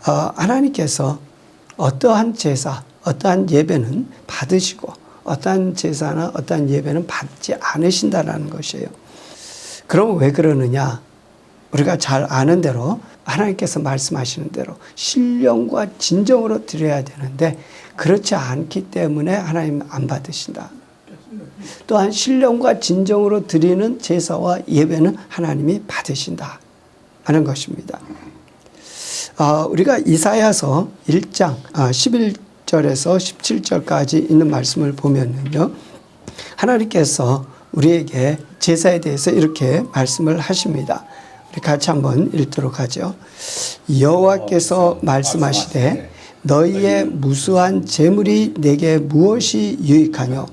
하나님께서 어떠한 제사, 어떠한 예배는 받으시고 어떠한 제사나 어떠한 예배는 받지 않으신다라는 것이에요. 그럼 왜 그러느냐? 우리가 잘 아는 대로 하나님께서 말씀하시는 대로 신령과 진정으로 드려야 되는데 그렇지 않기 때문에 하나님 안 받으신다. 또한 신령과 진정으로 드리는 제사와 예배는 하나님이 받으신다 하는 것입니다. 우리가 이사야서 1장 11절에서 17절까지 있는 말씀을 보면요, 하나님께서 우리에게 제사에 대해서 이렇게 말씀을 하십니다. 우리 같이 한번 읽도록 하죠. 여호와께서 말씀하시되 너희의 무수한 재물이 내게 무엇이 유익하뇨?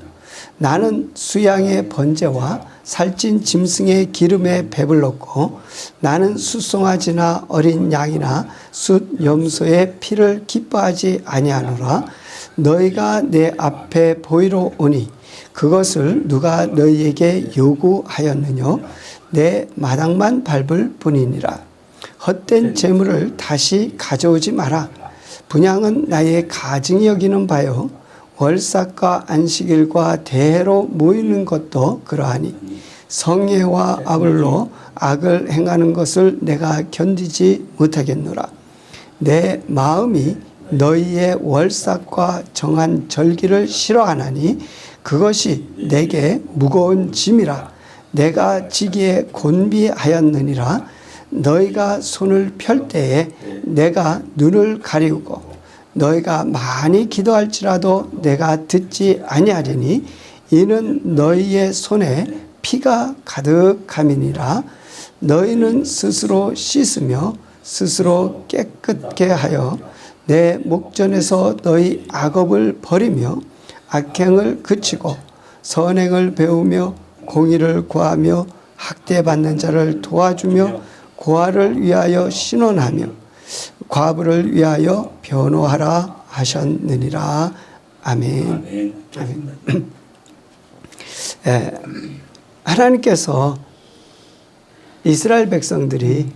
나는 수양의 번제와 살찐 짐승의 기름에 배불렀고 나는 숫송아지나 어린 양이나 숫 염소의 피를 기뻐하지 아니하노라. 너희가 내 앞에 보이러 오니 그것을 누가 너희에게 요구하였느뇨? 내 마당만 밟을 뿐이니라. 헛된 재물을 다시 가져오지 마라. 분향은 나의 가증이 여기는 바요 월삭과 안식일과 대회로 모이는 것도 그러하니 성회와 아울러 악을 행하는 것을 내가 견디지 못하겠노라. 내 마음이 너희의 월삭과 정한 절기를 싫어하나니 그것이 내게 무거운 짐이라. 내가 지기에 곤비하였느니라. 너희가 손을 펼 때에 내가 눈을 가리우고 너희가 많이 기도할지라도 내가 듣지 아니하리니 이는 너희의 손에 피가 가득함이니라. 너희는 스스로 씻으며 스스로 깨끗게 하여 내 목전에서 너희 악업을 버리며 악행을 그치고 선행을 배우며 공의를 구하며 학대받는 자를 도와주며 고아를 위하여 신원하며 과부를 위하여 변호하라 하셨느니라. 아멘. 아멘. 하나님께서 이스라엘 백성들이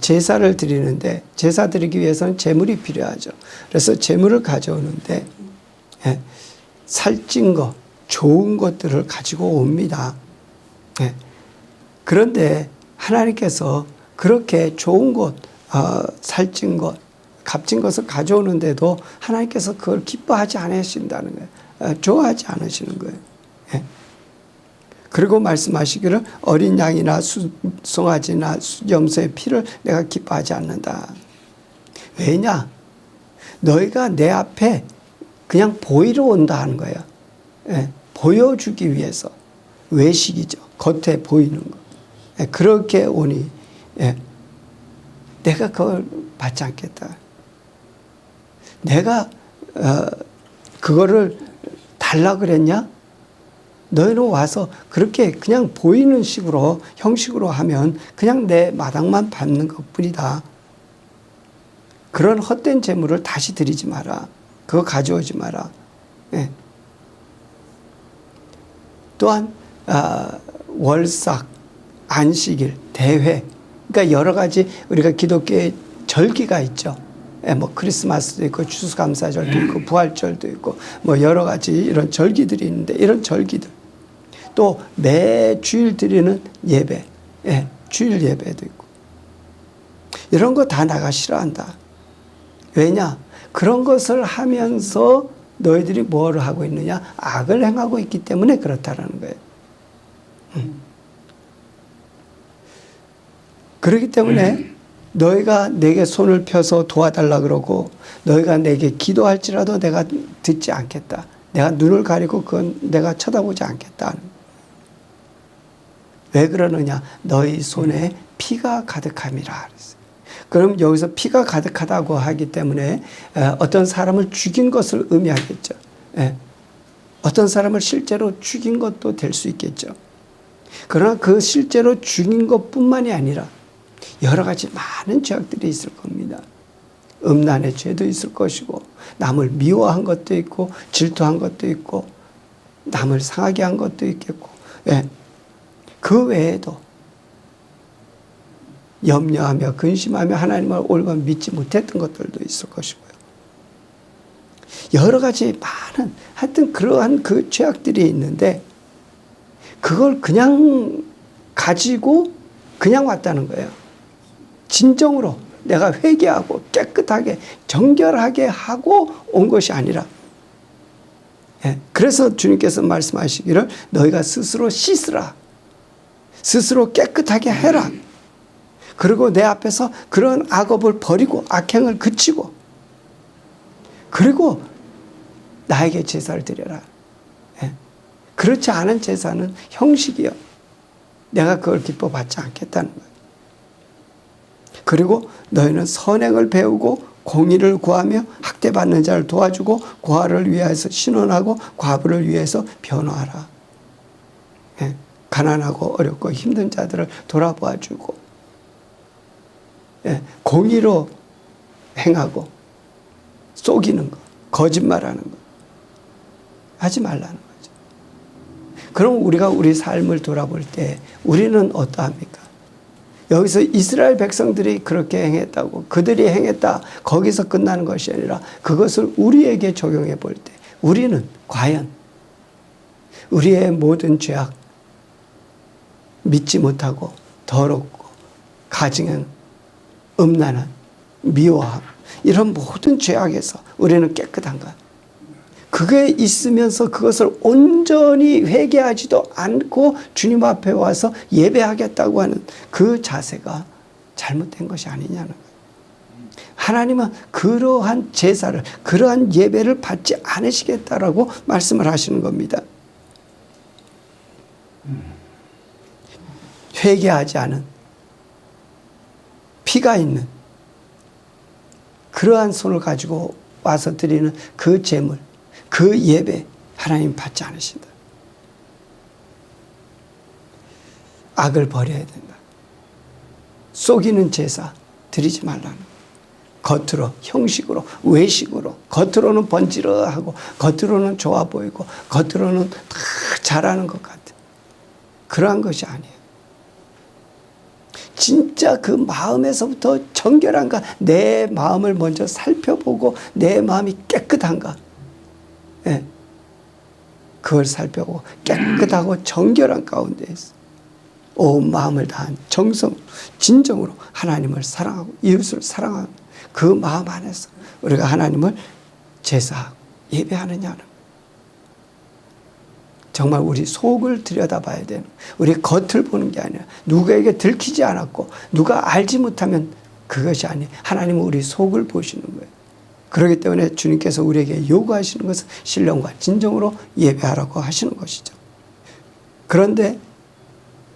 제사를 드리는데 제사 드리기 위해서는 제물이 필요하죠. 그래서 제물을 가져오는데 살찐 것, 좋은 것들을 가지고 옵니다. 그런데 하나님께서 그렇게 좋은 것, 살찐 것, 값진 것을 가져오는데도 하나님께서 그걸 기뻐하지 않으신다는 거예요. 좋아하지 않으시는 거예요. 그리고 말씀하시기를 어린 양이나 송아지나 염소의 피를 내가 기뻐하지 않는다. 왜냐? 너희가 내 앞에 그냥 보이러 온다 하는 거예요. 보여주기 위해서. 외식이죠. 겉에 보이는 거. 그렇게 오니 내가 그걸 받지 않겠다. 내가 그거를 달라 그랬냐? 너희는 와서 그렇게 그냥 보이는 식으로 형식으로 하면 그냥 내 마당만 밟는 것뿐이다. 그런 헛된 재물을 다시 드리지 마라. 그거 가져오지 마라. 또한 월삭, 안식일, 대회, 그러니까 여러 가지 우리가 기독교의 절기가 있죠. 뭐 크리스마스도 있고 추수감사절도 있고 부활절도 있고 뭐 여러 가지 이런 절기들이 있는데 이런 절기들 또 매 주일 드리는 예배, 주일 예배도 있고 이런 거 다 나가 싫어한다. 왜냐? 그런 것을 하면서 너희들이 뭘 하고 있느냐? 악을 행하고 있기 때문에 그렇다라는 거예요. 그렇기 때문에 너희가 내게 손을 펴서 도와달라 그러고 너희가 내게 기도할지라도 내가 듣지 않겠다. 내가 눈을 가리고 그건 내가 쳐다보지 않겠다. 왜 그러느냐? 너희 손에 피가 가득함이라. 그럼 여기서 피가 가득하다고 하기 때문에 어떤 사람을 죽인 것을 의미하겠죠. 어떤 사람을 실제로 죽인 것도 될 수 있겠죠. 그러나 그 실제로 죽인 것뿐만이 아니라 여러 가지 많은 죄악들이 있을 겁니다. 음란의 죄도 있을 것이고 남을 미워한 것도 있고 질투한 것도 있고 남을 상하게 한 것도 있겠고 그 외에도 여러 가지 많은 죄악들이 있을 겁니다. 음란의 죄도 있을 것이고 남을 미워한 것도 있고 질투한 것도 있고 남을 상하게 한 것도 있겠고 그 외에도. 예. 그 외에도. 그 외에도. 그 외에도. 그 외에도. 그 외에도. 그 외에도. 그 외에도. 그 외에도. 그 외에도. 염려하며 근심하며 하나님을 올바로 믿지 못했던 것들도 있을 것이고요. 여러 가지 많은 하여튼 그러한 그 죄악들이 있는데 그걸 그냥 가지고 그냥 왔다는 거예요. 진정으로 내가 회개하고 깨끗하게 정결하게 하고 온 것이 아니라, 그래서 주님께서 말씀하시기를 너희가 스스로 씻으라. 스스로 깨끗하게 해라. 그리고 내 앞에서 그런 악업을 버리고 악행을 그치고 그리고 나에게 제사를 드려라. 그렇지 않은 제사는 형식이요. 내가 그걸 기뻐 받지 않겠다는 거예요. 그리고 너희는 선행을 배우고 공의를 구하며 학대받는 자를 도와주고 고아를 위해서 신원하고 과부를 위해서 변호하라. 가난하고 어렵고 힘든 자들을 돌아보아주고 공의로 행하고 속이는 거, 거짓말하는 거 하지 말라는 거죠. 그럼 우리가 우리 삶을 돌아볼 때 우리는 어떠합니까? 여기서 이스라엘 백성들이 그렇게 행했다고 그들이 행했다 거기서 끝나는 것이 아니라 그것을 우리에게 적용해 볼 때 우리는 과연 우리의 모든 죄악, 믿지 못하고 더럽고 가증한 음란한 미워함 이런 모든 죄악에서 우리는 깨끗한가? 그게 있으면서 그것을 온전히 회개하지도 않고 주님 앞에 와서 예배하겠다고 하는 그 자세가 잘못된 것이 아니냐는 거예요. 하나님은 그러한 제사를, 그러한 예배를 받지 않으시겠다라고 말씀을 하시는 겁니다. 회개하지 않은 피가 있는 그러한 손을 가지고 와서 드리는 그 제물, 그 예배 하나님 받지 않으신다. 악을 버려야 된다. 속이는 제사 드리지 말라는 겉으로 형식으로 외식으로 겉으로는 번지르하고 겉으로는 좋아 보이고 겉으로는 다 잘하는 것 같은 그러한 것이 아니에요. 진짜 그 마음에서부터 정결한가, 내 마음을 먼저 살펴보고 내 마음이 깨끗한가, 그걸 살펴보고 깨끗하고 정결한 가운데에서 온 마음을 다한 정성, 진정으로 하나님을 사랑하고 이웃을 사랑하는 그 마음 안에서 우리가 하나님을 제사하고 예배하느냐는 정말 우리 속을 들여다봐야 되는, 우리 겉을 보는 게 아니라 누구에게 들키지 않았고 누가 알지 못하면 그것이 아니에요. 하나님은 우리 속을 보시는 거예요. 그렇기 때문에 주님께서 우리에게 요구하시는 것은 신령과 진정으로 예배하라고 하시는 것이죠. 그런데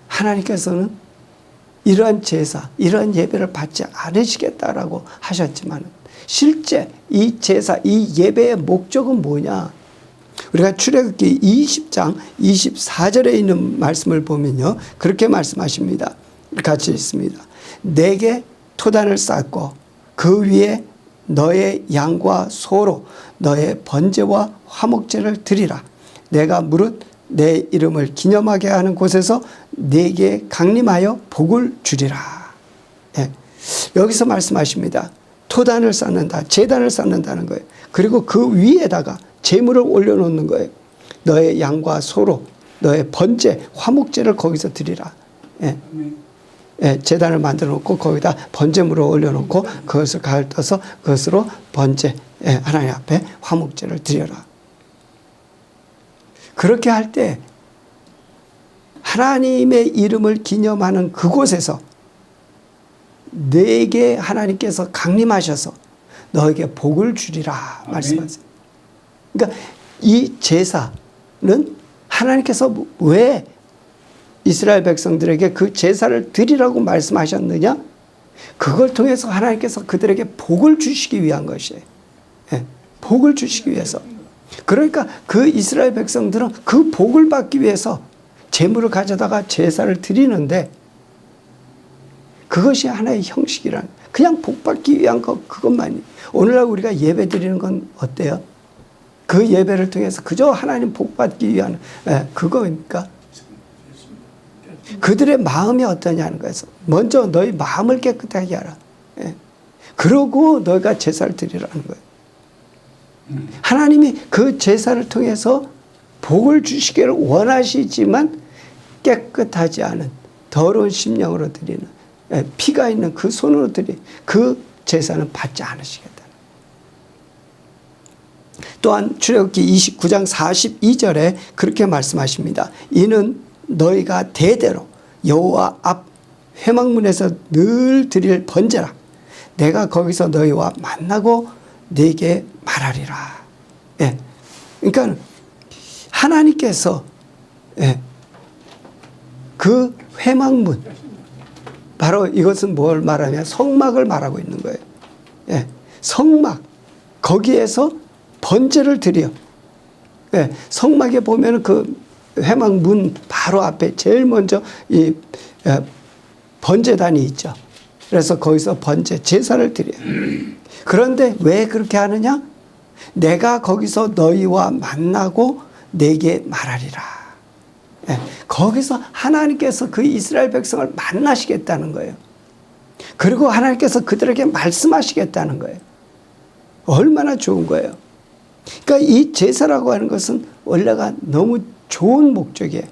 하나님께서는 이러한 제사, 이러한 예배를 받지 않으시겠다라고 하셨지만 실제 이 제사, 이 예배의 목적은 뭐냐? 우리가 출애굽기 20장 24절에 있는 말씀을 보면요, 그렇게 말씀하십니다. 같이 있습니다. 내게 토단을 쌓고 그 위에 너의 양과 소로 너의 번제와 화목제를 드리라. 내가 무릇 내 이름을 기념하게 하는 곳에서 네게 강림하여 복을 주리라. 여기서 말씀하십니다. 토단을 쌓는다, 제단을 쌓는다는 거예요. 그리고 그 위에다가 제물을 올려놓는 거예요. 너의 양과 소로, 너의 번제, 화목제를 거기서 드리라. 제단을 만들어 놓고 거기다 번제물을 올려놓고 그것을 가을 떠서 그것으로 번제, 하나님 앞에 화목제를 드려라. 그렇게 할 때 하나님의 이름을 기념하는 그곳에서 내게 하나님께서 강림하셔서 너에게 복을 주리라 말씀하세요. 그러니까 이 제사는 하나님께서 왜 이스라엘 백성들에게 그 제사를 드리라고 말씀하셨느냐? 그걸 통해서 하나님께서 그들에게 복을 주시기 위한 것이에요. 복을 주시기 위해서. 그러니까 그 이스라엘 백성들은 그 복을 받기 위해서 제물을 가져다가 제사를 드리는데 그것이 하나의 형식이란, 그냥 복 받기 위한 것 그것만이. 오늘날 우리가 예배 드리는 건 어때요? 그 예배를 통해서 그저 하나님 복 받기 위한 그거입니까? 그들의 마음이 어떠냐는 거에서 먼저 너희 마음을 깨끗하게 하라. 예. 그러고 너희가 제사를 드리라는 거예요. 하나님이 그 제사를 통해서 복을 주시기를 원하시지만 깨끗하지 않은 더러운 심령으로 드리는, 피가 있는 그 손으로 드린 그 제사는 받지 않으시겠다. 또한 출애굽기 29장 42절에 그렇게 말씀하십니다. 이는 너희가 대대로 여호와 앞 회막문에서 늘 드릴 번제라. 내가 거기서 너희와 만나고 네게 말하리라. 예. 그러니까 하나님께서, 예, 그 회막문, 바로 이것은 뭘 말하냐, 성막을 말하고 있는 거예요. 예. 성막, 거기에서 번제를 드려. 예. 성막에 보면 그 회막문 바로 앞에 제일 먼저 이 번제단이 있죠. 그래서 거기서 번제, 제사를 드려요. 그런데 왜 그렇게 하느냐? 내가 거기서 너희와 만나고 내게 말하리라. 예, 거기서 하나님께서 그 이스라엘 백성을 만나시겠다는 거예요. 그리고 하나님께서 그들에게 말씀하시겠다는 거예요. 얼마나 좋은 거예요. 그러니까 이 제사라고 하는 것은 원래가 너무 좋은 목적이에요.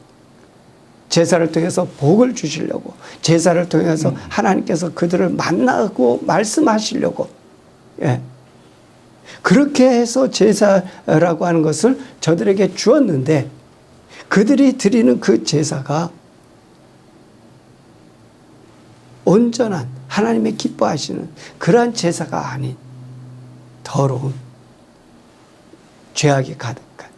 제사를 통해서 복을 주시려고, 제사를 통해서 하나님께서 그들을 만나고 말씀하시려고, 예. 그렇게 해서 제사라고 하는 것을 저들에게 주었는데, 그들이 드리는 그 제사가 온전한 하나님의 기뻐하시는 그러한 제사가 아닌 더러운 죄악이 가득한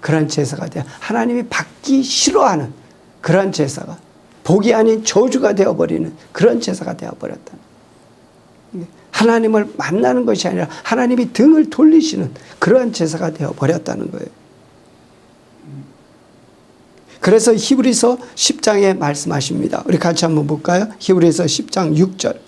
그러한 제사가 되어 하나님이 받기 싫어하는 그러한 제사가, 복이 아닌 저주가 되어버리는 그런 제사가 되어버렸다. 하나님을 만나는 것이 아니라 하나님이 등을 돌리시는 그러한 제사가 되어버렸다는 거예요. 그래서 히브리서 10장에 말씀하십니다. 우리 같이 한번 볼까요? 히브리서 10장 6절.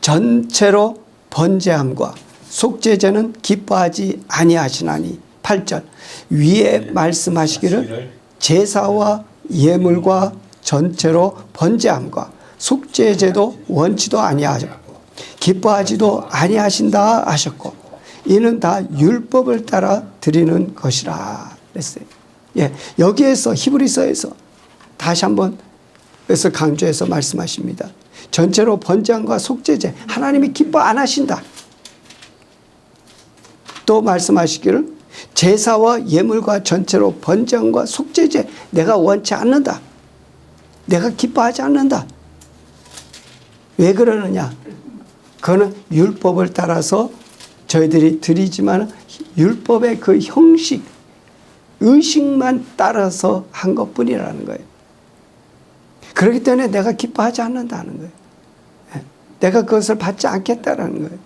전체로 번제함과 속죄제는 기뻐하지 아니하시나니. 8절. 위에 말씀하시기를 제사와 예물과 전체로 번제함과 속죄제도 원치도 아니하셨고 기뻐하지도 아니하신다 하셨고 이는 다 율법을 따라 드리는 것이라 그랬어요. 예, 여기에서 히브리서에서 다시 한번 그래서 강조해서 말씀하십니다. 전체로 번제함과 속죄제 하나님이 기뻐 안 하신다. 또 말씀하시기를 제사와 예물과 전체로 번제함과 속죄제 내가 원치 않는다. 내가 기뻐하지 않는다. 왜 그러느냐? 그거는 율법을 따라서 저희들이 드리지만 율법의 그 형식, 의식만 따라서 한 것뿐이라는 거예요. 그렇기 때문에 내가 기뻐하지 않는다는 거예요. 내가 그것을 받지 않겠다라는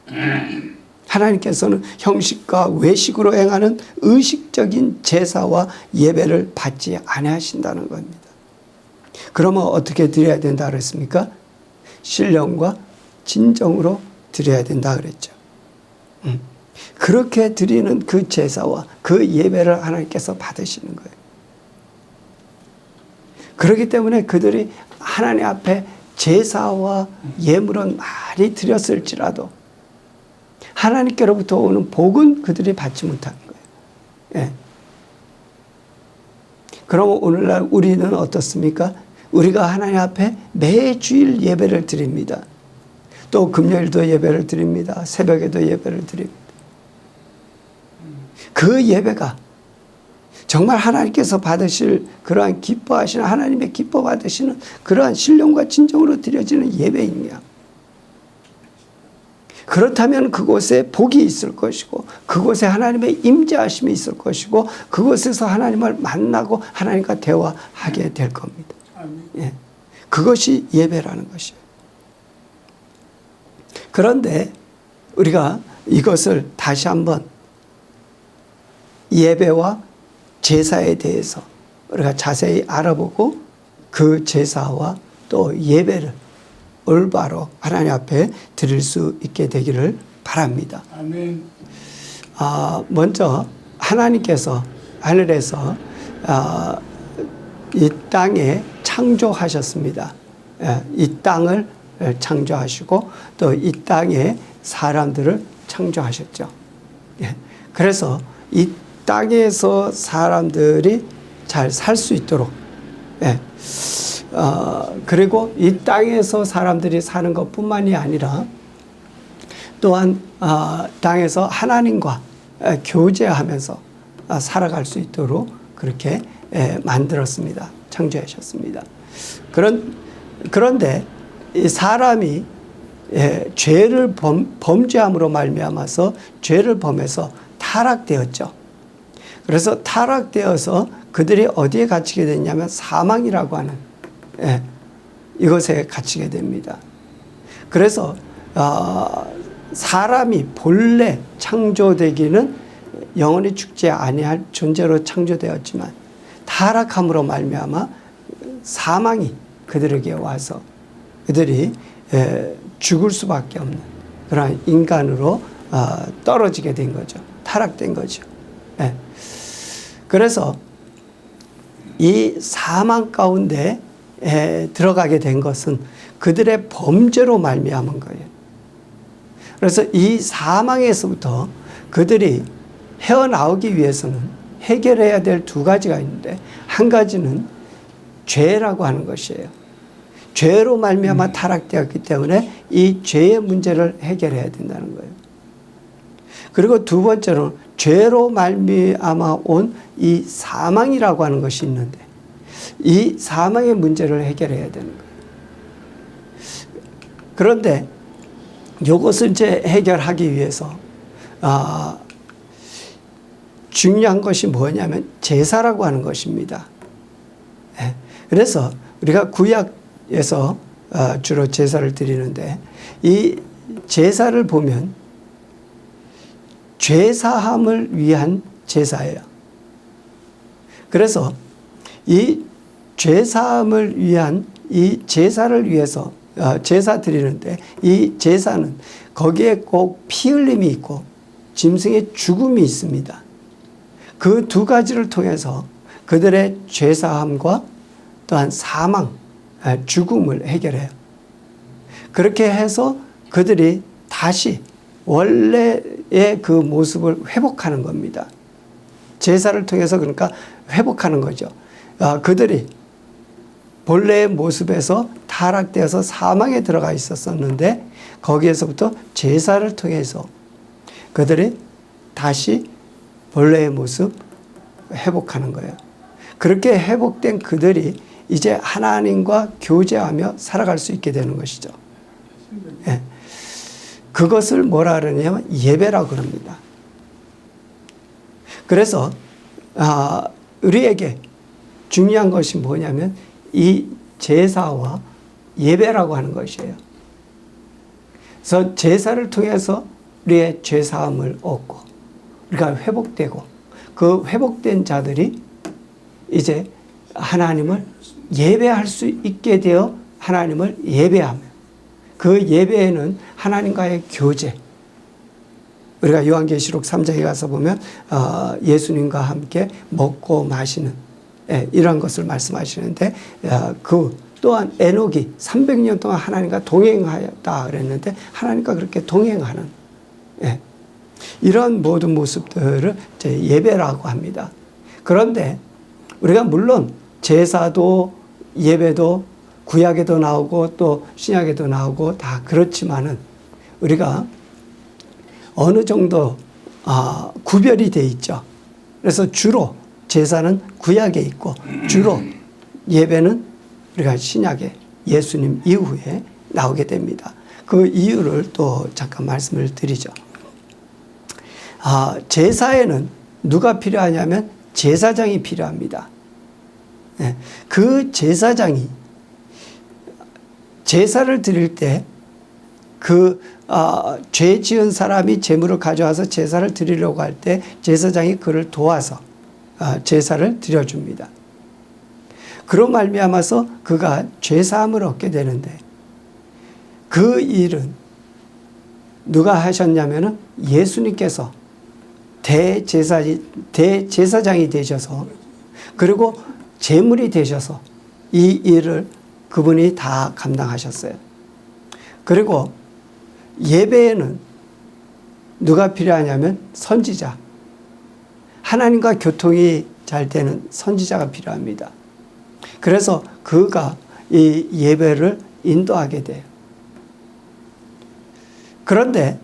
거예요. 하나님께서는 형식과 외식으로 행하는 의식적인 제사와 예배를 받지 아니하신다는 겁니다. 그러면 어떻게 드려야 된다 그랬습니까? 신령과 진정으로 드려야 된다 그랬죠. 그렇게 드리는 그 제사와 그 예배를 하나님께서 받으시는 거예요. 그렇기 때문에 그들이 하나님 앞에 제사와 예물은 많이 드렸을지라도 하나님께로부터 오는 복은 그들이 받지 못하는 거예요. 예. 그럼 오늘날 우리는 어떻습니까? 우리가 하나님 앞에 매주일 예배를 드립니다. 또 금요일도 예배를 드립니다. 새벽에도 예배를 드립니다. 그 예배가 정말 하나님께서 받으실 그러한 기뻐하시는 하나님의 기뻐 받으시는 그러한 신령과 진정으로 드려지는 예배이냐? 그렇다면 그곳에 복이 있을 것이고 그곳에 하나님의 임재하심이 있을 것이고 그곳에서 하나님을 만나고 하나님과 대화하게 될 겁니다. 예. 그것이 예배라는 것이에요. 그런데 우리가 이것을 다시 한번 예배와 제사에 대해서 우리가 자세히 알아보고 그 제사와 또 예배를 올바로 하나님 앞에 드릴 수 있게 되기를 바랍니다. 아멘. 먼저 하나님께서 하늘에서 이 땅에 창조하셨습니다. 이 땅을 창조하시고 또 이 땅에 사람들을 창조하셨죠. 그래서 이 땅에서 사람들이 잘 살 수 있도록, 그리고 이 땅에서 사람들이 사는 것뿐만이 아니라 또한 땅에서 하나님과 교제하면서 살아갈 수 있도록 그렇게 만들었습니다. 창조하셨습니다. 그런데 이 사람이 죄를 범죄함으로 말미암아서 죄를 범해서 타락되었죠. 그래서 타락되어서 그들이 어디에 갇히게 됐냐면 사망이라고 하는 이것에 갇히게 됩니다. 그래서 사람이 본래 창조되기는 영원히 죽지 아니할 존재로 창조되었지만 타락함으로 말미암아 사망이 그들에게 와서 그들이 죽을 수밖에 없는 그런 인간으로 떨어지게 된 거죠. 타락된 거죠. 그래서 이 사망 가운데 들어가게 된 것은 그들의 범죄로 말미암은 거예요. 그래서 이 사망에서부터 그들이 헤어나오기 위해서는 해결해야 될 두 가지가 있는데, 한 가지는 죄라고 하는 것이에요. 죄로 말미암아 타락되었기 때문에 이 죄의 문제를 해결해야 된다는 거예요. 그리고 두 번째로는 죄로 말미암아 온 이 사망이라고 하는 것이 있는데, 이 사망의 문제를 해결해야 되는 거예요. 그런데 이것을 이제 해결하기 위해서 중요한 것이 뭐냐면 제사라고 하는 것입니다. 그래서 우리가 구약에서 주로 제사를 드리는데, 이 제사를 보면 죄사함을 위한 제사예요. 그래서 이 죄사함을 위한 이 제사를 위해서 제사 드리는데, 이 제사는 거기에 꼭 피 흘림이 있고 짐승의 죽음이 있습니다. 그 두 가지를 통해서 그들의 죄사함과 또한 사망, 죽음을 해결해요. 그렇게 해서 그들이 다시 원래의 그 모습을 회복하는 겁니다. 제사를 통해서 그러니까 회복하는 거죠. 그들이 본래의 모습에서 타락되어서 사망에 들어가 있었었는데, 거기에서부터 제사를 통해서 그들이 다시 본래의 모습 회복하는 거예요. 그렇게 회복된 그들이 이제 하나님과 교제하며 살아갈 수 있게 되는 것이죠. 그것을 뭐라 그러냐면 예배라고 그럽니다. 그래서 우리에게 중요한 것이 뭐냐면 이 제사와 예배라고 하는 것이에요. 그래서 제사를 통해서 우리의 죄사함을 얻고 우리가 회복되고, 그 회복된 자들이 이제 하나님을 예배할 수 있게 되어 하나님을 예배하며, 그 예배에는 하나님과의 교제, 우리가 요한계시록 3장에 가서 보면 예수님과 함께 먹고 마시는 이런 것을 말씀하시는데, 그 또한 에녹이 300년 동안 하나님과 동행하였다 그랬는데, 하나님과 그렇게 동행하는 이런 모든 모습들을 예배라고 합니다. 그런데 우리가 물론 제사도 예배도 구약에도 나오고 또 신약에도 나오고 다 그렇지만은, 우리가 어느 정도 구별이 돼 있죠. 그래서 주로 제사는 구약에 있고 주로 예배는 우리가 신약에 예수님 이후에 나오게 됩니다. 그 이유를 또 잠깐 말씀을 드리죠. 제사에는 누가 필요하냐면 제사장이 필요합니다. 그 제사장이 제사를 드릴 때 죄 지은 사람이 제물을 가져와서 제사를 드리려고 할 때 제사장이 그를 도와서 제사를 드려줍니다. 그로 말미암아서 그가 죄사함을 얻게 되는데, 그 일은 누가 하셨냐면은 예수님께서 대제사장이 되셔서, 그리고 제물이 되셔서 이 일을 그분이 다 감당하셨어요. 그리고 예배에는 누가 필요하냐면 선지자. 하나님과 교통이 잘 되는 선지자가 필요합니다. 그래서 그가 이 예배를 인도하게 돼요. 그런데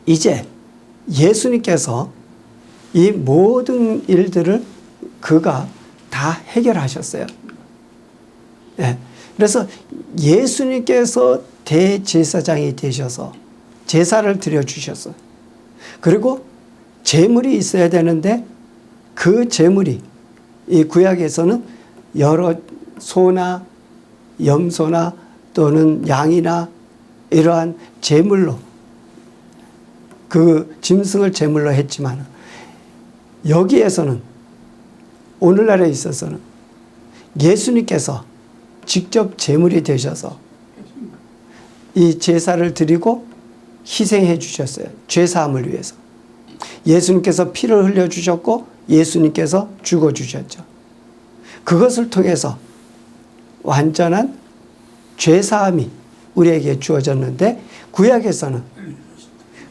이제 예수님께서 이 모든 일들을 그가 다 해결하셨어요. 네. 그래서 예수님께서 대제사장이 되셔서 제사를 드려주셨어요. 그리고 제물이 있어야 되는데 그 제물이 이 구약에서는 여러 소나 염소나 또는 양이나 이러한 제물로 그 짐승을 제물로 했지만 여기에서는 오늘날에 있어서는 예수님께서 직접 제물이 되셔서 이 제사를 드리고 희생해 주셨어요. 죄사함을 위해서. 예수님께서 피를 흘려주셨고 예수님께서 죽어주셨죠. 그것을 통해서 완전한 죄사함이 우리에게 주어졌는데 구약에서는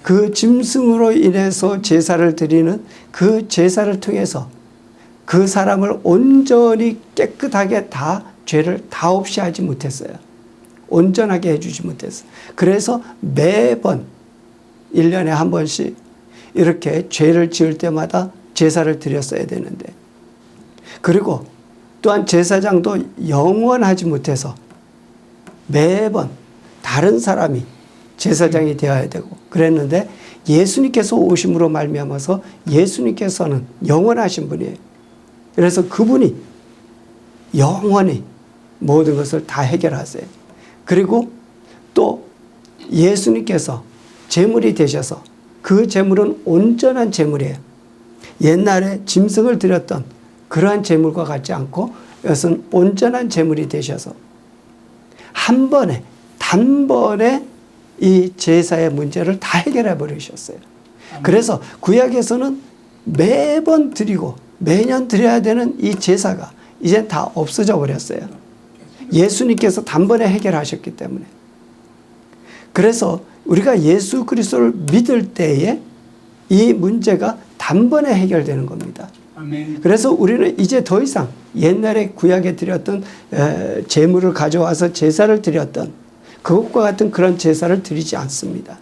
그 짐승으로 인해서 제사를 드리는 그 제사를 통해서 그 사람을 온전히 깨끗하게 다 죄를 다 없이 하지 못했어요. 온전하게 해주지 못했어요. 그래서 매번 1년에 한 번씩 이렇게 죄를 지을 때마다 제사를 드렸어야 되는데 그리고 또한 제사장도 영원하지 못해서 매번 다른 사람이 제사장이 되어야 되고 그랬는데 예수님께서 오심으로 말미암아서 예수님께서는 영원하신 분이에요. 그래서 그분이 영원히 모든 것을 다 해결하세요. 그리고 또 예수님께서 제물이 되셔서 그 제물은 온전한 제물이에요. 옛날에 짐승을 드렸던 그러한 제물과 같지 않고 이것은 온전한 제물이 되셔서 한 번에 단번에 이 제사의 문제를 다 해결해 버리셨어요. 그래서 구약에서는 매번 드리고 매년 드려야 되는 이 제사가 이제 다 없어져 버렸어요. 예수님께서 단번에 해결하셨기 때문에. 그래서 우리가 예수 그리스도를 믿을 때에 이 문제가 단번에 해결되는 겁니다. 그래서 우리는 이제 더 이상 옛날에 구약에 드렸던 제물을 가져와서 제사를 드렸던 그것과 같은 그런 제사를 드리지 않습니다.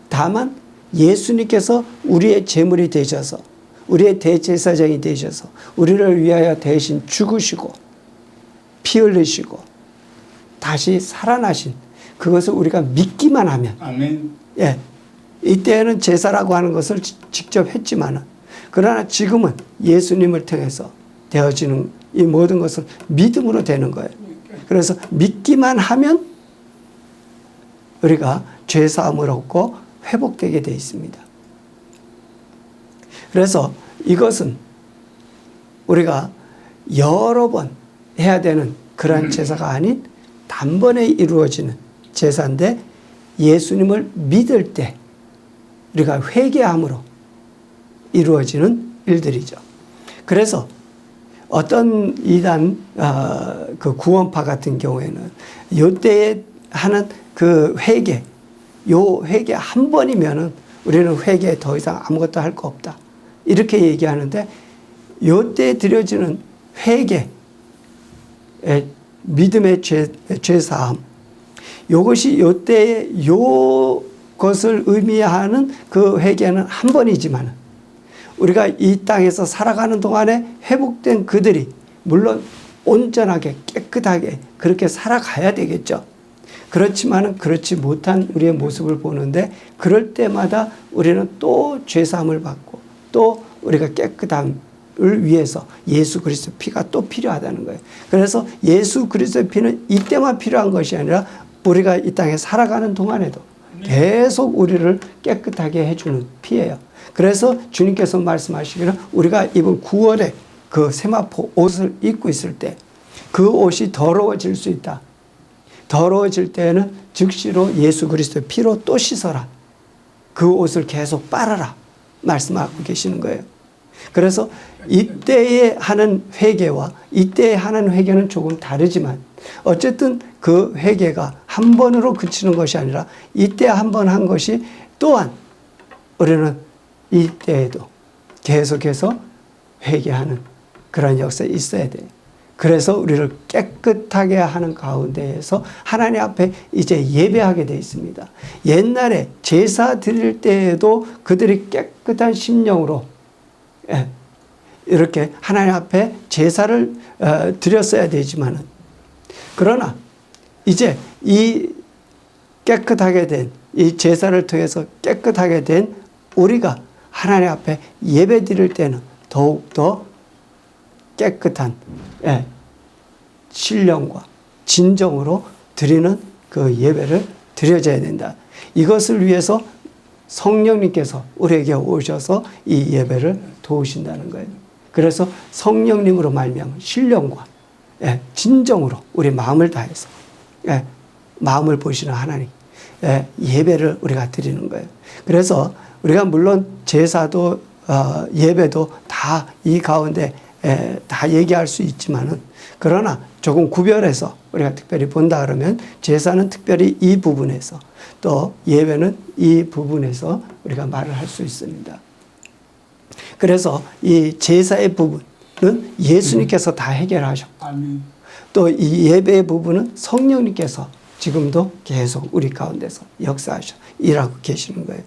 다만 예수님께서 우리의 제물이 되셔서 우리의 대제사장이 되셔서 우리를 위하여 대신 죽으시고 피 흘리시고 다시 살아나신 그것을 우리가 믿기만 하면 아멘. 예, 이때는 제사라고 하는 것을 직접 했지만 그러나 지금은 예수님을 통해서 되어지는 이 모든 것은 믿음으로 되는 거예요. 그래서 믿기만 하면 우리가 죄사함을 얻고 회복되게 되어 있습니다. 그래서 이것은 우리가 여러 번 해야 되는 그러한 제사가 아닌 단번에 이루어지는 제사인데 예수님을 믿을 때 우리가 회개함으로 이루어지는 일들이죠. 그래서 어떤 이단 그 구원파 같은 경우에는 요때에 하는 그 회개, 요 회개 한 번이면은 우리는 회개에 더 이상 아무것도 할 거 없다. 이렇게 얘기하는데 요때 드려지는 회개, 믿음의 죄사함, 요것이 요때에 요것을 의미하는 그 회개는 한 번이지만 우리가 이 땅에서 살아가는 동안에 회복된 그들이 물론 온전하게 깨끗하게 그렇게 살아가야 되겠죠. 그렇지만은 그렇지 못한 우리의 모습을 보는데 그럴 때마다 우리는 또 죄사함을 받고 또 우리가 깨끗함을 위해서 예수 그리스도의 피가 또 필요하다는 거예요. 그래서 예수 그리스도의 피는 이때만 필요한 것이 아니라 우리가 이 땅에 살아가는 동안에도 계속 우리를 깨끗하게 해주는 피예요. 그래서 주님께서 말씀하시기를 우리가 입은 9월에 그 세마포 옷을 입고 있을 때 그 옷이 더러워질 수 있다. 더러워질 때에는 즉시로 예수 그리스도의 피로 또 씻어라. 그 옷을 계속 빨아라. 말씀하고 계시는 거예요. 그래서 이때에 하는 회개와 이때에 하는 회개는 조금 다르지만 어쨌든 그 회개가 한 번으로 그치는 것이 아니라 이때 한 번 한 것이 또한 우리는 이때에도 계속해서 회개하는 그런 역사에 있어야 돼요. 그래서 우리를 깨끗하게 하는 가운데에서 하나님 앞에 이제 예배하게 되어 있습니다. 옛날에 제사 드릴 때에도 그들이 깨끗한 심령으로 이렇게 하나님 앞에 제사를 드렸어야 되지만은 그러나 이제 이 깨끗하게 된 이 제사를 통해서 깨끗하게 된 우리가 하나님 앞에 예배 드릴 때는 더욱더 깨끗한 신령과 진정으로 드리는 그 예배를 드려져야 된다. 이것을 위해서 성령님께서 우리에게 오셔서 이 예배를 도우신다는 거예요. 그래서 성령님으로 말미암아 신령과 진정으로 우리 마음을 다해서 마음을 보시는 하나님 예배를 우리가 드리는 거예요. 그래서 우리가 물론 제사도 예배도 다 이 가운데 다 얘기할 수 있지만은 그러나 조금 구별해서 우리가 특별히 본다 그러면 제사는 특별히 이 부분에서 또 예배는 이 부분에서 우리가 말을 할 수 있습니다. 그래서 이 제사의 부분은 예수님께서 다 해결하셨고 또 이 예배의 부분은 성령님께서 지금도 계속 우리 가운데서 역사하셔 일하고 계시는 거예요.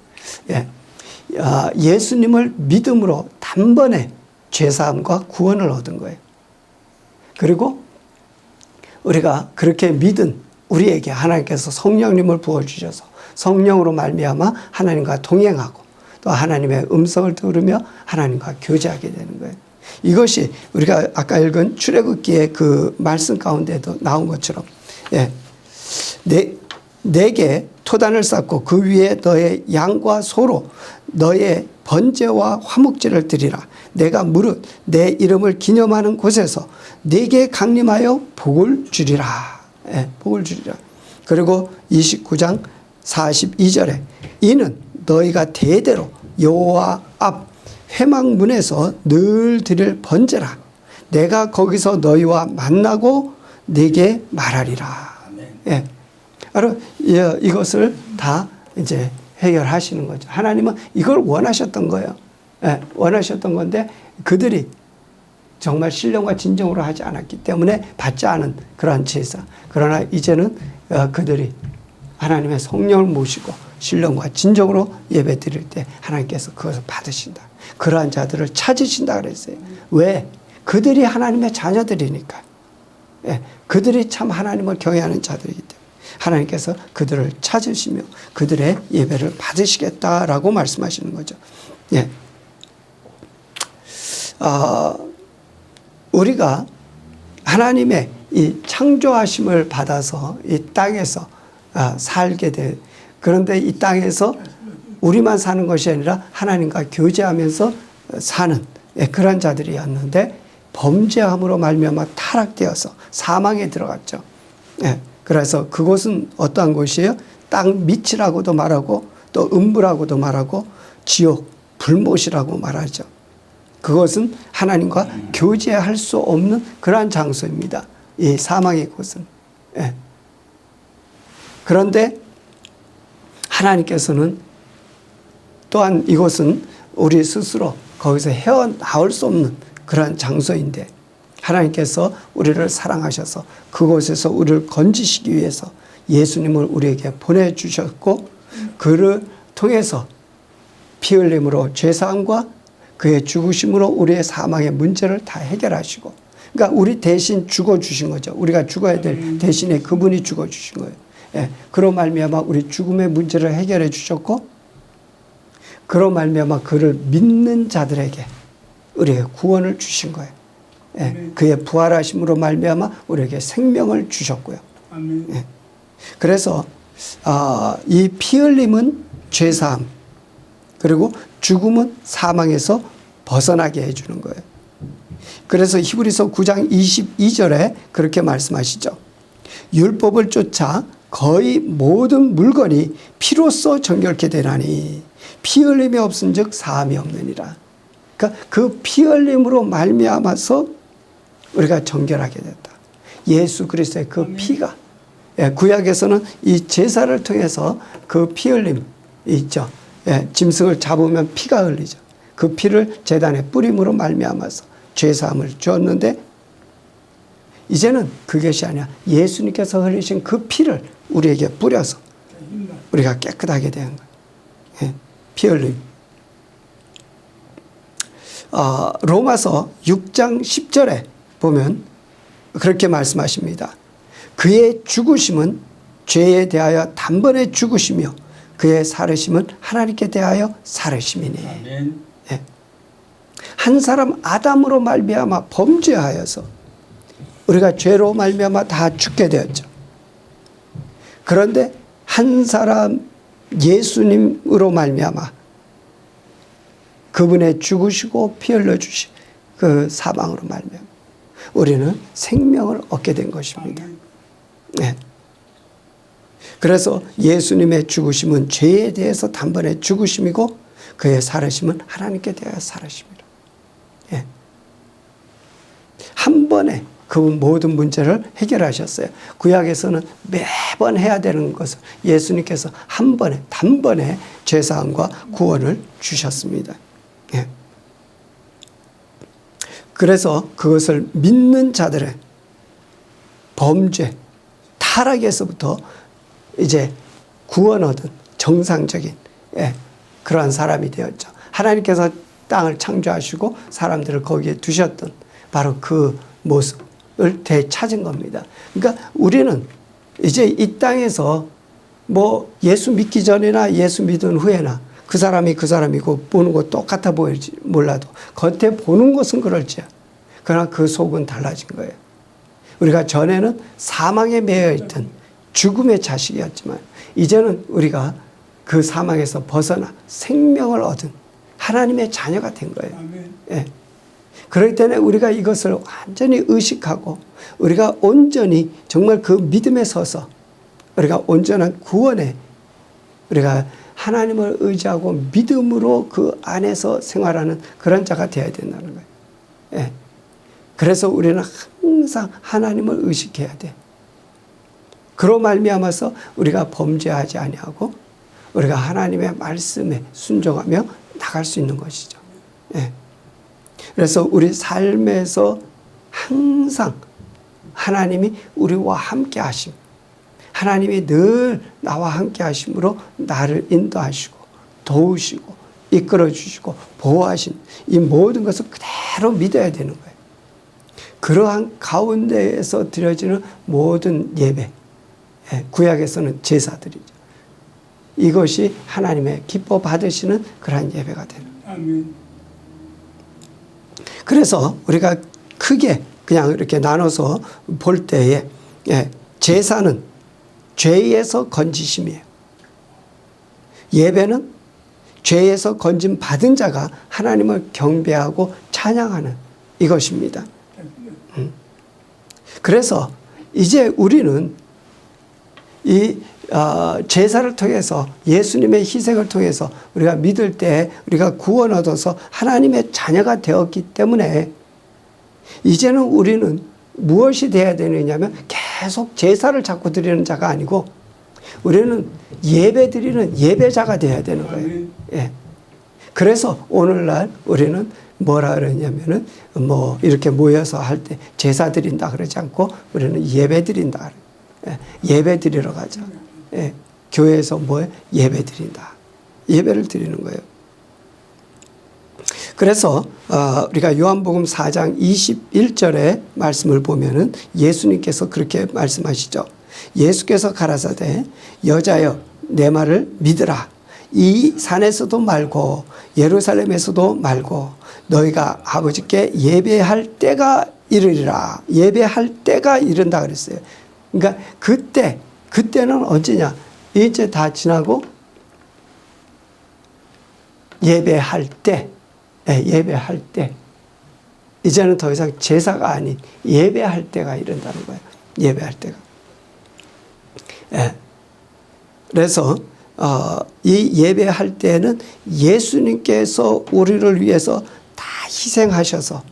예수님을 믿음으로 단번에 죄사함과 구원을 얻은 거예요. 그리고 우리가 그렇게 믿은 우리에게 하나님께서 성령님을 부어주셔서 성령으로 말미암아 하나님과 동행하고 또 하나님의 음성을 들으며 하나님과 교제하게 되는 거예요. 이것이 우리가 아까 읽은 출애굽기의 그 말씀 가운데도 나온 것처럼 내게 토단을 쌓고 그 위에 너의 양과 소로 너의 번제와 화목제를 드리라. 내가 무릇 내 이름을 기념하는 곳에서 네게 강림하여 복을 주리라. 복을 주리라. 그리고 29장 42절에 이는 너희가 대대로 여호와 앞 회막문에서 늘 드릴 번제라. 내가 거기서 너희와 만나고 네게 말하리라. 바로 이것을 다 이제 해결하시는 거죠. 하나님은 이걸 원하셨던 거예요. 원하셨던 건데 그들이 정말 신령과 진정으로 하지 않았기 때문에 받지 않은 그러한 제사. 그러나 이제는 그들이 하나님의 성령을 모시고 신령과 진정으로 예배 드릴 때 하나님께서 그것을 받으신다. 그러한 자들을 찾으신다 그랬어요. 왜? 그들이 하나님의 자녀들이니까. 그들이 참 하나님을 경외하는 자들이기 때문에 하나님께서 그들을 찾으시며 그들의 예배를 받으시겠다라고 말씀하시는 거죠. 우리가 하나님의 이 창조하심을 받아서 이 땅에서 살게 돼. 그런데 이 땅에서 우리만 사는 것이 아니라 하나님과 교제하면서 사는 그런 자들이었는데 범죄함으로 말미암아 타락되어서 사망에 들어갔죠. 그래서 그곳은 어떠한 곳이에요? 땅 밑이라고도 말하고 또 음부라고도 말하고 지옥, 불못이라고 말하죠. 그것은 하나님과 교제할 수 없는 그러한 장소입니다. 이 사망의 곳은. 그런데 하나님께서는 또한 이곳은 우리 스스로 거기서 헤어나올 수 없는 그러한 장소인데 하나님께서 우리를 사랑하셔서 그곳에서 우리를 건지시기 위해서 예수님을 우리에게 보내주셨고 그를 통해서 피 흘림으로 죄사함과 그의 죽으심으로 우리의 사망의 문제를 다 해결하시고 그러니까 우리 대신 죽어주신 거죠. 우리가 죽어야 될 대신에 그분이 죽어주신 거예요. 그로 말미암아 우리 죽음의 문제를 해결해 주셨고 그로 말미암아 그를 믿는 자들에게 우리에게 구원을 주신 거예요. 그의 부활하심으로 말미암아 우리에게 생명을 주셨고요. 그래서 이 피 흘림은 죄사함 그리고 죽음은 사망에서 벗어나게 해주는 거예요. 그래서 히브리서 9장 22절에 그렇게 말씀하시죠. 율법을 쫓아 거의 모든 물건이 피로써 정결케 되나니 피 흘림이 없은즉 사함이 없느니라. 그러니까 그 피 흘림으로 말미암아서 우리가 정결하게 됐다. 예수 그리스도의 그 피가, 예, 구약에서는 이 제사를 통해서 그 피 흘림 있죠. 예, 짐승을 잡으면 피가 흘리죠. 그 피를 제단에 뿌림으로 말미암아서 죄사함을 주었는데, 이제는 그것이 아니라 예수님께서 흘리신 그 피를 우리에게 뿌려서 우리가 깨끗하게 되는 거예요. 예, 피 흘림. 로마서 6장 10절에 보면 그렇게 말씀하십니다. 그의 죽으심은 죄에 대하여 단번에 죽으시며 그의 살으심은 하나님께 대하여 살으심이니. 예. 한 사람 아담으로 말미암아 범죄하여서 우리가 죄로 말미암아 다 죽게 되었죠. 그런데 한 사람 예수님으로 말미암아 그분의 죽으시고 피 흘려 주신 그 사망으로 말미암아 우리는 생명을 얻게 된 것입니다. 네. 그래서 예수님의 죽으심은 죄에 대해서 단번에 죽으심이고 그의 살으심은 하나님께 대하여 살으심이라. 네. 한 번에 그 모든 문제를 해결하셨어요. 구약에서는 매번 해야 되는 것을 예수님께서 한 번에 단번에 죄사함과 구원을 주셨습니다. 예. 그래서 그것을 믿는 자들의 범죄, 타락에서부터 이제 구원 얻은 정상적인, 예, 그러한 사람이 되었죠. 하나님께서 땅을 창조하시고 사람들을 거기에 두셨던 바로 그 모습을 되찾은 겁니다. 그러니까 우리는 이제 이 땅에서 뭐 예수 믿기 전이나 예수 믿은 후에나 그 사람이 그 사람이고 보는 것 똑같아 보일지 몰라도 겉에 보는 것은 그럴지 그러나 그 속은 달라진 거예요. 우리가 전에는 사망에 매여 있던 죽음의 자식이었지만 이제는 우리가 그 사망에서 벗어나 생명을 얻은 하나님의 자녀가 된 거예요. 예. 그렇기 때문에 우리가 이것을 완전히 의식하고 우리가 온전히 정말 그 믿음에 서서 우리가 온전한 구원에 우리가 하나님을 의지하고 믿음으로 그 안에서 생활하는 그런 자가 되어야 된다는 거예요. 예. 그래서 우리는 항상 하나님을 의식해야 돼. 그로 말미암아서 우리가 범죄하지 아니하고 우리가 하나님의 말씀에 순종하며 나갈 수 있는 것이죠. 예. 그래서 우리 삶에서 항상 하나님이 우리와 함께 하심, 하나님이 늘 나와 함께 하심으로 나를 인도하시고 도우시고 이끌어 주시고 보호하신 이 모든 것을 그대로 믿어야 되는 거예요. 그러한 가운데에서 드려지는 모든 예배, 구약에서는 제사들이죠. 이것이 하나님의 기뻐 받으시는 그러한 예배가 되는 거예요. 아멘. 그래서 우리가 크게 그냥 이렇게 나눠서 볼 때에 제사는 죄에서 건지심이에요. 예배는 죄에서 건짐 받은 자가 하나님을 경배하고 찬양하는 이것입니다. 그래서 이제 우리는 이 제사를 통해서 예수님의 희생을 통해서 우리가 믿을 때 우리가 구원 얻어서 하나님의 자녀가 되었기 때문에 이제는 우리는 무엇이 되어야 되느냐면 계속 제사를 자꾸 드리는 자가 아니고 우리는 예배 드리는 예배자가 되어야 되는 거예요. 예. 그래서 오늘날 우리는 뭐라 그러냐면은 뭐 이렇게 모여서 할 때 제사 드린다 그러지 않고 우리는 예배 드린다. 예. 예배 드리러 가자. 예. 교회에서 뭐에 예배 드린다. 예배를 드리는 거예요. 그래서 우리가 요한복음 4장 21절의 말씀을 보면은 예수님께서 그렇게 말씀하시죠. 예수께서 가라사대 여자여 내 말을 믿으라. 이 산에서도 말고 예루살렘에서도 말고 너희가 아버지께 예배할 때가 이르리라. 예배할 때가 이른다 그랬어요. 그러니까 그때는 언제냐? 이제 다 지나고 예배할 때, 예배할 때. 이제는 더 이상 제사가 아닌 예배할 때가 이른다는 거예요. 예배할 때가. 예. 그래서 이 예배할 때는 예수님께서 우리를 위해서 다 다 희생하셔서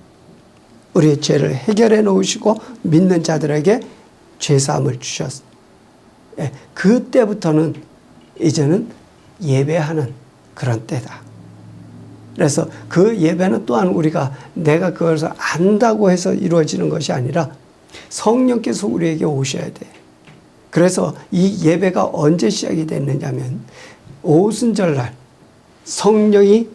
우리의 죄를 해결해 놓으시고 믿는 자들에게 죄사함을 주셨어요. 예, 그때부터는 이제는 예배하는 그런 때다. 그래서 그 예배는 또한 우리가 내가 그것을 안다고 해서 이루어지는 것이 아니라 성령께서 우리에게 오셔야 돼. 그래서 이 예배가 언제 시작이 됐느냐면 오순절날 성령이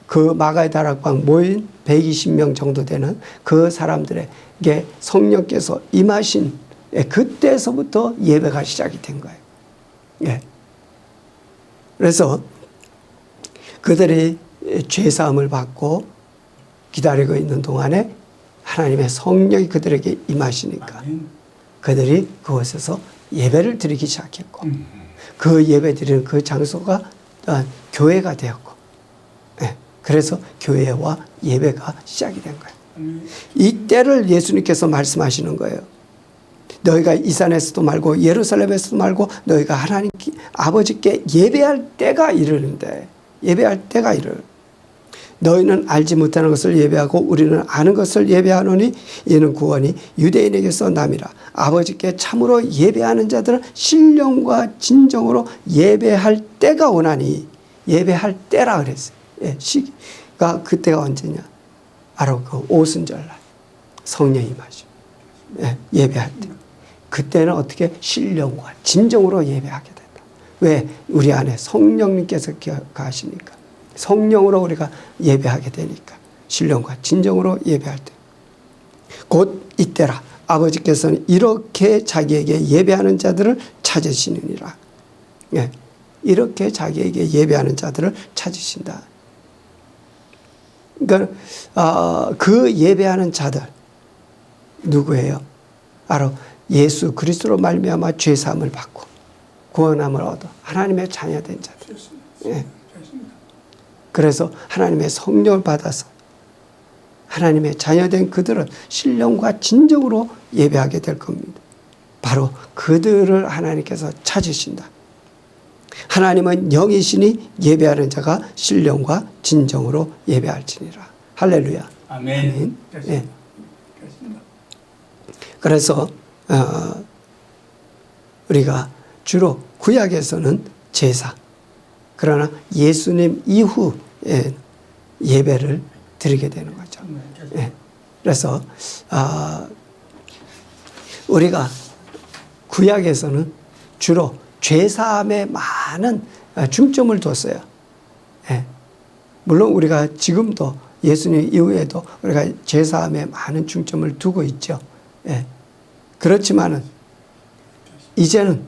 그 마가의 다락방 모인 120명 정도 되는 그 사람들에게 성령께서 임하신 그때서부터 예배가 시작이 된 거예요. 예. 그래서 그들이 죄사함을 받고 기다리고 있는 동안에 하나님의 성령이 그들에게 임하시니까 그들이 그곳에서 예배를 드리기 시작했고 그 예배 드리는 그 장소가 교회가 되었고 그래서 교회와 예배가 시작이 된 거예요. 이 때를 예수님께서 말씀하시는 거예요. 너희가 이 산에서도 말고 예루살렘에서도 말고 너희가 하나님 아버지께 예배할 때가 이르는데 예배할 때가 이르는 너희는 알지 못하는 것을 예배하고 우리는 아는 것을 예배하노니 이는 구원이 유대인에게서 남이라. 아버지께 참으로 예배하는 자들은 신령과 진정으로 예배할 때가 오나니 예배할 때라 그랬어요. 예, 시기가 그때가 언제냐? 바로 그 오순절날 성령이 임하시고 예배할 때. 그때는 어떻게 신령과 진정으로 예배하게 된다. 왜? 우리 안에 성령님께서 가시니까. 성령으로 우리가 예배하게 되니까. 신령과 진정으로 예배할 때. 곧 이때라. 아버지께서는 이렇게 자기에게 예배하는 자들을 찾으시느니라. 예, 이렇게 자기에게 예배하는 자들을 찾으신다. 그러니까 그 예배하는 자들 누구예요? 바로 예수 그리스도로 말미암아 죄 사함을 받고 구원함을 얻어 하나님의 자녀된 자들. 예. 그래서 하나님의 성령을 받아서 하나님의 자녀된 그들은 신령과 진정으로 예배하게 될 겁니다. 바로 그들을 하나님께서 찾으신다. 하나님은 영이시니 예배하는 자가 신령과 진정으로 예배할지니라. 할렐루야. 아멘. 예. 그래서 우리가 주로 구약에서는 제사, 그러나 예수님 이후에 예배를 드리게 되는 거죠. 예. 그래서 우리가 구약에서는 주로 죄사함에 많은 중점을 뒀어요. 예. 물론 우리가 지금도 예수님 이후에도 우리가 죄사함에 많은 중점을 두고 있죠. 예. 그렇지만은 이제는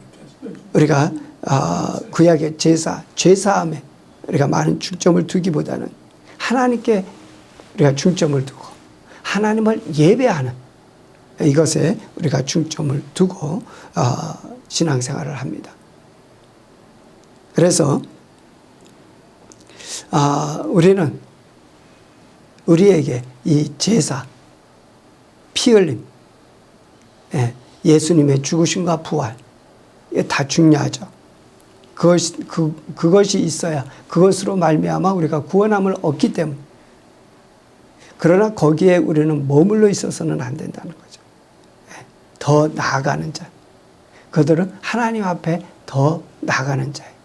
우리가 구약의 죄사함에 우리가 많은 중점을 두기보다는 하나님께 우리가 중점을 두고 하나님을 예배하는 이것에 우리가 중점을 두고 신앙생활을 합니다. 그래서 우리는 우리에게 이 제사, 피 흘림, 예수님의 죽으심과 부활, 이게 다 중요하죠. 그것이 있어야 그것으로 말미암아 우리가 구원함을 얻기 때문에. 그러나 거기에 우리는 머물러 있어서는 안 된다는 거죠. 더 나아가는 자. 그들은 하나님 앞에 더 나아가는 자예요.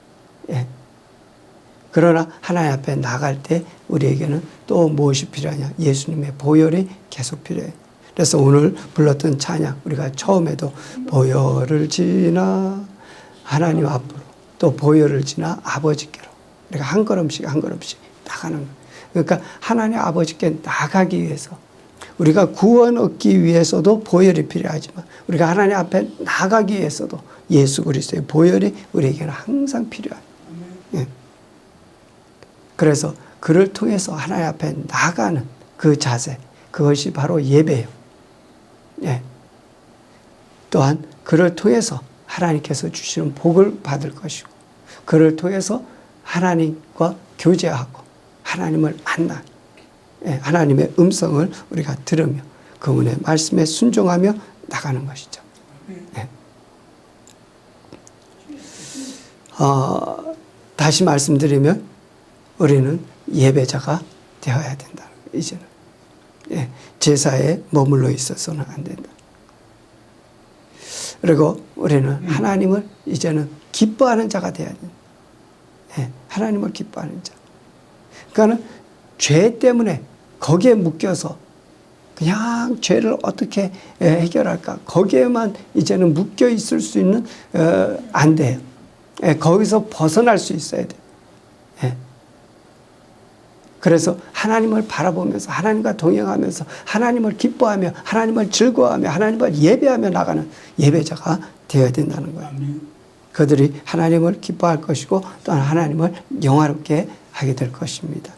그러나 하나님 앞에 나갈 때 우리에게는 또 무엇이 필요하냐? 예수님의 보혈이 계속 필요해요. 그래서 오늘 불렀던 찬양, 우리가 처음에도 보혈을 지나 하나님 앞으로 또 보혈을 지나 아버지께로 우리가 한 걸음씩 한 걸음씩 나가는 거예요. 그러니까 하나님 아버지께 나가기 위해서 우리가 구원 얻기 위해서도 보혈이 필요하지만 우리가 하나님 앞에 나가기 위해서도 예수 그리스도의 보혈이 우리에게는 항상 필요해요. 예. 그래서 그를 통해서 하나님 앞에 나가는 그 자세, 그것이 바로 예배예요. 예. 또한 그를 통해서 하나님께서 주시는 복을 받을 것이고 그를 통해서 하나님과 교제하고 하나님을 만나 하나님의 음성을 우리가 들으며 그분의 말씀에 순종하며 나가는 것이죠. 예. 다시 말씀드리면 우리는 예배자가 되어야 된다. 이제는 예, 제사에 머물러 있어서는 안 된다. 그리고 우리는 하나님을 이제는 기뻐하는 자가 되어야 된다. 예, 하나님을 기뻐하는 자. 그러니까는 죄 때문에 거기에 묶여서 그냥 죄를 어떻게 해결할까? 거기에만 이제는 묶여 있을 수 있는 안 돼요. 예, 거기서 벗어날 수 있어야 돼. 예. 그래서 하나님을 바라보면서 하나님과 동행하면서 하나님을 기뻐하며 하나님을 즐거워하며 하나님을 예배하며 나가는 예배자가 되어야 된다는 거예요. 그들이 하나님을 기뻐할 것이고 또한 하나님을 영화롭게 하게 될 것입니다.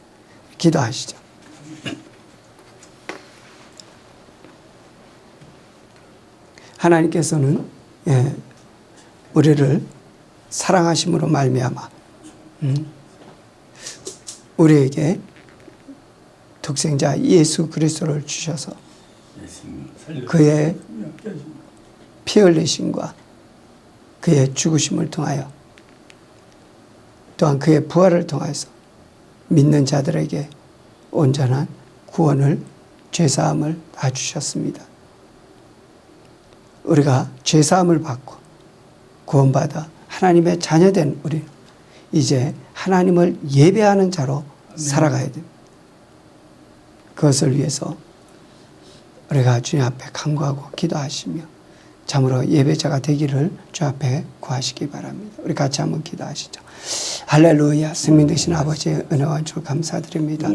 기도하시죠. 하나님께서는 우리를 사랑하심으로 말미암아 우리에게 독생자 예수 그리스도를 주셔서 그의 피 흘리심과 그의 죽으심을 통하여 또한 그의 부활을 통해서 믿는 자들에게 온전한 구원을 죄사함을 다 주셨습니다. 우리가 죄사함을 받고 구원받아 하나님의 자녀된 우리 이제 하나님을 예배하는 자로 살아가야 됩니다. 그것을 위해서 우리가 주님 앞에 간구하고 기도하시며 참으로 예배자가 되기를 주 앞에 구하시기 바랍니다. 우리 같이 한번 기도하시죠. 할렐루야. 승민 되신 아버지의 은혜와 주 감사드립니다.